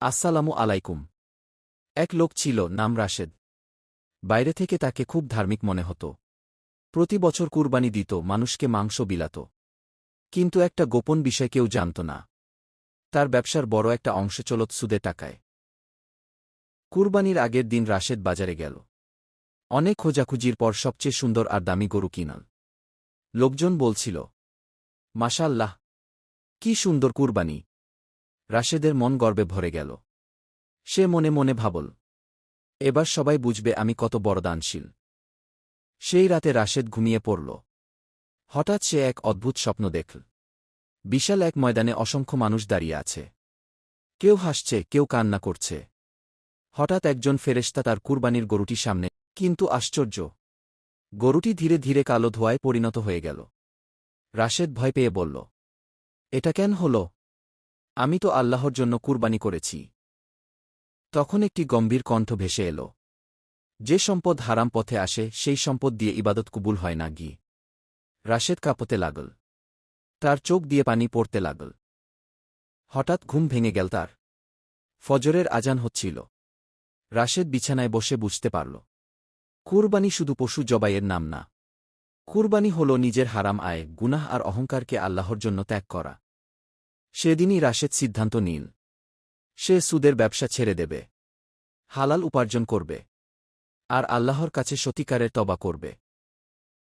আসসালামু আলাইকুম। এক লোক ছিল, নাম রাশেদ। বাইরে থেকে তাকে খুব ধার্মিক মনে হতো। প্রতি বছর কুরবানি দিত, মানুষকে মাংস বিলাত। কিন্তু একটা গোপন বিষয় কেউ জানত না। তার ব্যবসার বড় একটা অংশ চলত সুদে টাকায়। কুরবানির আগের দিন রাশেদ বাজারে গেল। অনেক খোঁজাখুঁজির পর সবচেয়ে সুন্দর আর দামি গরু কিনল। লোকজন বলছিল, মাশাআল্লাহ, কি সুন্দর কুরবানি! রাশেদের মন গর্বে ভরে গেল। সে মনে মনে ভাবল, এবার সবাই বুঝবে আমি কত বড় দানশীল। সেই রাতে রাশেদ ঘুমিয়ে পড়ল। হঠাৎ সে এক অদ্ভুত স্বপ্ন দেখল। বিশাল এক ময়দানে অসংখ্য মানুষ দাঁড়িয়ে আছে। কেউ হাসছে, কেউ কান্না করছে। হঠাৎ একজন ফেরেশতা তার কুরবানির গরুটি সামনে, কিন্তু আশ্চর্য, গরুটি ধীরে ধীরে কালো ধোঁয়ায় পরিণত হয়ে গেল। রাশেদ ভয় পেয়ে বলল, এটা কেন হল? আমি তো আল্লাহর জন্য কুরবানি করেছি। তখন একটি গম্ভীর কণ্ঠ ভেসে এল, যে সম্পদ হারাম পথে আসে সেই সম্পদ দিয়ে ইবাদত কবুল হয় না গি। রাশেদ কাঁপতে লাগল। তার চোখ দিয়ে পানি পড়তে লাগল। হঠাৎ ঘুম ভেঙে গেল তার। ফজরের আজান হচ্ছিল। রাশেদ বিছানায় বসে বুঝতে পারল, কুরবানি শুধু পশু জবাইয়ের নাম না। কুরবানি হল নিজের হারাম আয়, গুনাহ আর অহংকারকে আল্লাহর জন্য ত্যাগ করা। সেদিনই রাশেদ সিদ্ধান্ত নিল, সে সুদের ব্যবসা ছেড়ে দেবে, হালাল উপার্জন করবে, আর আল্লাহর কাছে সত্যিকারের তওবা করবে।